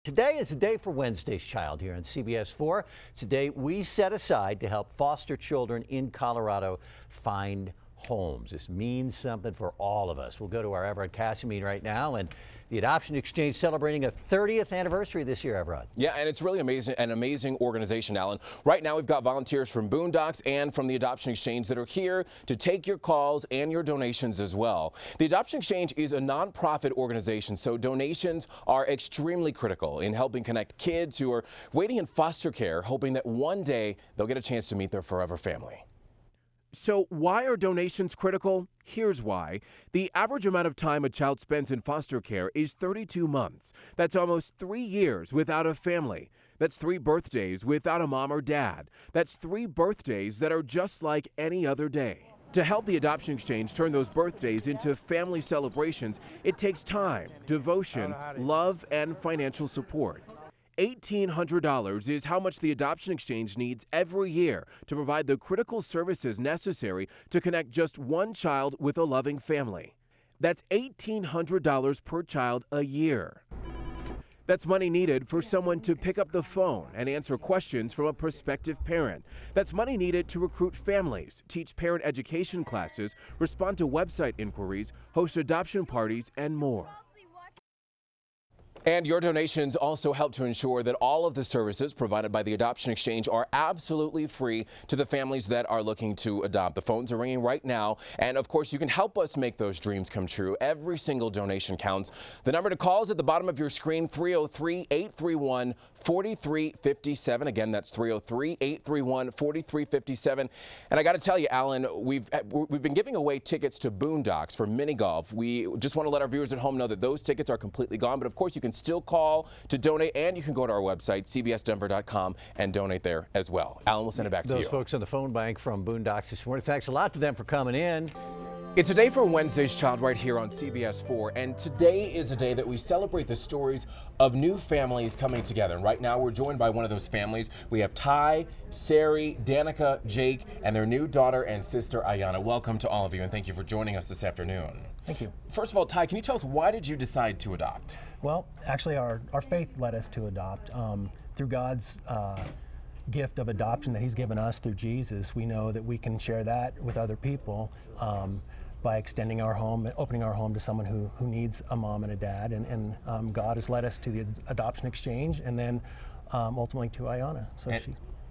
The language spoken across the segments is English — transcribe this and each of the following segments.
Today is a day for Wednesday's Child here on CBS 4. It's a day we set aside to help foster children in Colorado find homes. This means something for all of us. We'll go to our Everett Casimir right now, and the Adoption Exchange celebrating a 30th anniversary this year, Everett. Yeah, and it's really amazing, an amazing organization, Alan. Right now, we've got volunteers from Boondocks and from the Adoption Exchange that are here to take your calls and your donations as well. The Adoption Exchange is a nonprofit organization, so donations are extremely critical in helping connect kids who are waiting in foster care, hoping that one day they'll get a chance to meet their forever family. So why are donations critical? Here's why. The average amount of time a child spends in foster care is 32 months. That's almost 3 years without a family. That's 3 birthdays without a mom or dad. That's 3 birthdays that are just like any other day. To help the Adoption Exchange turn those birthdays into family celebrations, it takes time, devotion, love, and financial support. $1,800 is how much the Adoption Exchange needs every year to provide the critical services necessary to connect just one child with a loving family. That's $1,800 per child a year. That's money needed for someone to pick up the phone and answer questions from a prospective parent. That's money needed to recruit families, teach parent education classes, respond to website inquiries, host adoption parties, and more. And your donations also help to ensure that all of the services provided by the Adoption Exchange are absolutely free to the families that are looking to adopt. The phones are ringing right now, and of course you can help us make those dreams come true. Every single donation counts. The number to call is at the bottom of your screen, 303-831-4357. Again, that's 303-831-4357. And I got to tell you, Alan, we've been giving away tickets to Boondocks for mini golf. We just want to let our viewers at home know that those tickets are completely gone, but of course you can still call to donate, and you can go to our website, cbsdenver.com, and donate there as well. Alan, we'll send it back to you. Those folks on the phone bank from Boondocks this morning. Thanks a lot to them for coming in. It's a day for Wednesday's Child right here on CBS 4, and today is a day that we celebrate the stories of new families coming together. And right now we're joined by one of those families. We have Ty, Sari, Danica, Jake, and their new daughter and sister, Ayana. Welcome to all of you, and thank you for joining us this afternoon. Thank you. First of all, Ty, can you tell us, why did you decide to adopt? Well, actually our faith led us to adopt. Through God's gift of adoption that he's given us through Jesus, we know that we can share that with other people by extending our home, opening our home to someone who needs a mom and a dad. And God has led us to the Adoption Exchange, and then ultimately to Ayana.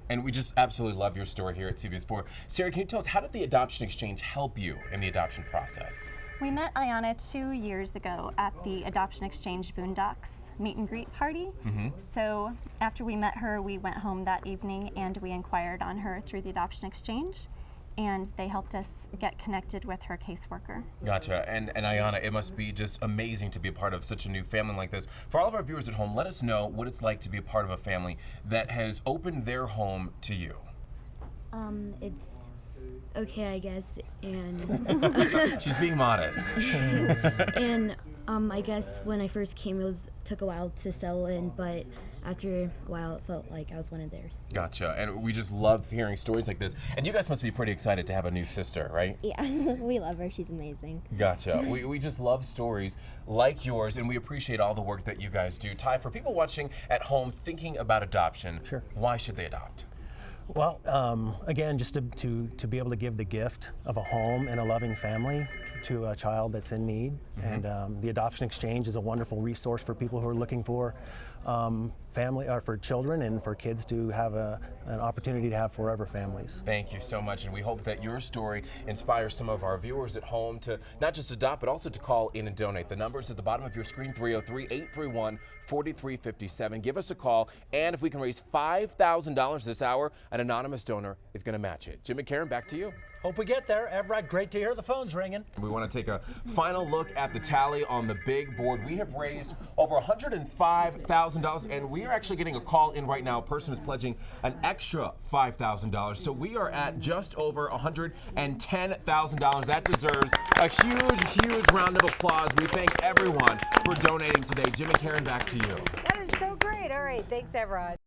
And we just absolutely love your story here at CBS 4. Sari, can you tell us, how did the Adoption Exchange help you in the adoption process? We met Ayana 2 years ago at the Adoption Exchange Boondocks meet and greet party. So after we met her, we went home that evening and we inquired on her through the Adoption Exchange, and they helped us get connected with her caseworker. Gotcha. And Ayana, it must be just amazing to be a part of such a new family like this. For all of our viewers at home, let us know what it's like to be a part of a family that has opened their home to you. It's okay, I guess, and she's being modest. And I guess when I first came, took a while to settle in, but after a while, it felt like I was one of theirs. Gotcha. And we just love hearing stories like this. And you guys must be pretty excited to have a new sister, right? Yeah, we love her. She's amazing. Gotcha. We just love stories like yours, and we appreciate all the work that you guys do. Ty, for people watching at home thinking about adoption, Sure. Why should they adopt? Well, again, just to be able to give the gift of a home and a loving family to a child that's in need. And the Adoption Exchange is a wonderful resource for people who are looking for family, or for children and for kids to have an opportunity to have forever families. Thank you so much, and we hope that your story inspires some of our viewers at home to not just adopt, but also to call in and donate. The number's at the bottom of your screen, 303-831-4357. Give us a call, and if we can raise $5,000 this hour, an anonymous donor is going to match it. Jim and Karen, back to you. Hope we get there. Everett, great to hear the phones ringing. We want to take a final look at the tally on the big board. We have raised over $105,000, and we are actually getting a call in right now. A person is pledging an extra $5,000. So we are at just over $110,000. That deserves a huge round of applause. We thank everyone for donating today. Jim and Karen, back to you. That is so great. All right, thanks, Everett.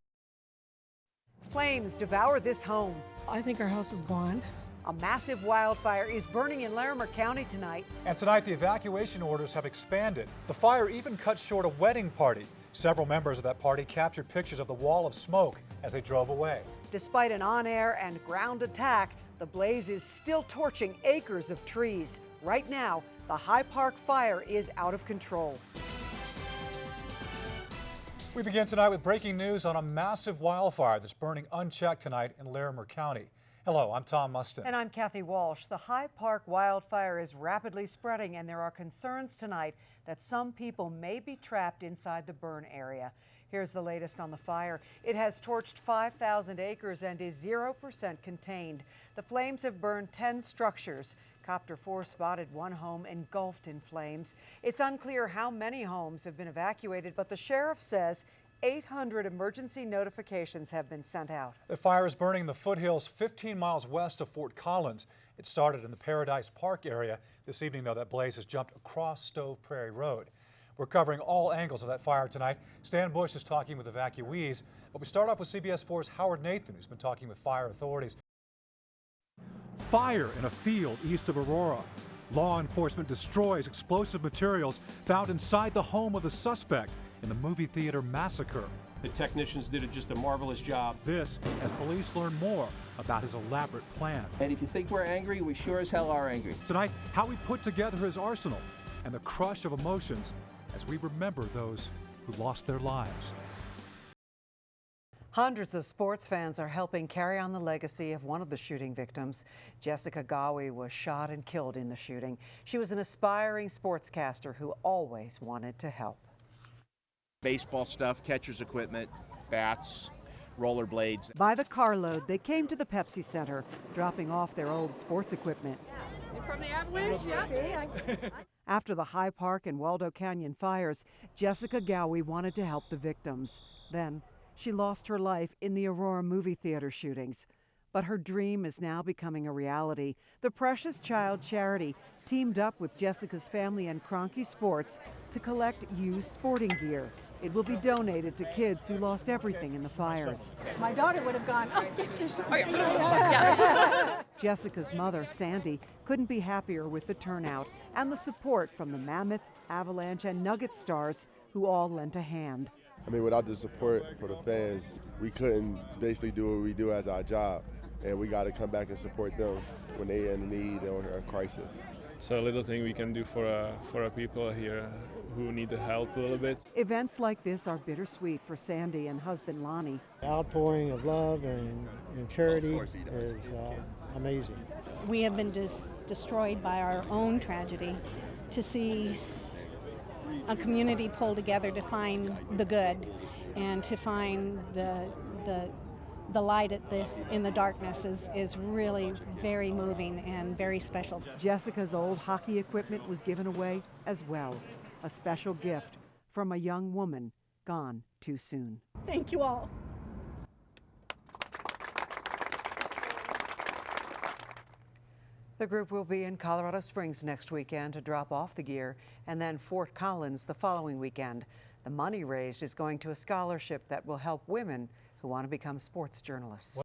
Flames devour this home. I think our house is gone. A massive wildfire is burning in Larimer County tonight. And tonight, the evacuation orders have expanded. The fire even cut short a wedding party. Several members of that party captured pictures of the wall of smoke as they drove away. Despite an on-air and ground attack, the blaze is still torching acres of trees. Right now, the High Park fire is out of control. We begin tonight with breaking news on a massive wildfire that's burning unchecked tonight in Larimer County. Hello, I'm Tom Mustin. And I'm Kathy Walsh. The High Park wildfire is rapidly spreading, and there are concerns tonight that some people may be trapped inside the burn area. Here's the latest on the fire. It has torched 5,000 acres and is 0% contained. The flames have burned 10 structures. Copter 4 spotted one home engulfed in flames. It's unclear how many homes have been evacuated, but the sheriff says 800 emergency notifications have been sent out. The fire is burning in the foothills 15 miles west of Fort Collins. It started in the Paradise Park area. This evening, though, that blaze has jumped across Stove Prairie Road. We're covering all angles of that fire tonight. Stan Bush is talking with evacuees, but we start off with CBS 4's Howard Nathan, who's been talking with fire authorities. Fire in a field east of Aurora. Law enforcement destroys explosive materials found inside the home of the suspect in the movie theater massacre. The technicians did just a marvelous job. This as police learn more about his elaborate plan. And if you think we're angry, we sure as hell are angry. Tonight, how he put together his arsenal and the crush of emotions as we remember those who lost their lives. Hundreds of sports fans are helping carry on the legacy of one of the shooting victims. Jessica Gawi was shot and killed in the shooting. She was an aspiring sportscaster who always wanted to help. Baseball stuff, catcher's equipment, bats, rollerblades. By the carload, they came to the Pepsi Center, dropping off their old sports equipment. From the avalanche, yeah. After the High Park and Waldo Canyon fires, Jessica Gawi wanted to help the victims. Then she lost her life in the Aurora movie theater shootings. But her dream is now becoming a reality. The Precious Child Charity teamed up with Jessica's family and Cronky Sports to collect used sporting gear. It will be donated to kids who lost everything in the fires. My daughter would have gone, Jessica's mother, Sandy, couldn't be happier with the turnout and the support from the Mammoth, Avalanche, and Nugget stars who all lent a hand. I mean, without the support for the fans, we couldn't basically do what we do as our job. And we got to come back and support them when they're in need or a crisis. It's a little thing we can do for our people here who need the help a little bit. Events like this are bittersweet for Sandy and husband Lonnie. The outpouring of love and charity is amazing. We have been destroyed by our own tragedy. To see a community pull together to find the good and to find the light in the darkness is really very moving and very special. Jessica's old hockey equipment was given away as well. A special gift from a young woman gone too soon. Thank you all. The group will be in Colorado Springs next weekend to drop off the gear, and then Fort Collins the following weekend. The money raised is going to a scholarship that will help women who want to become sports journalists.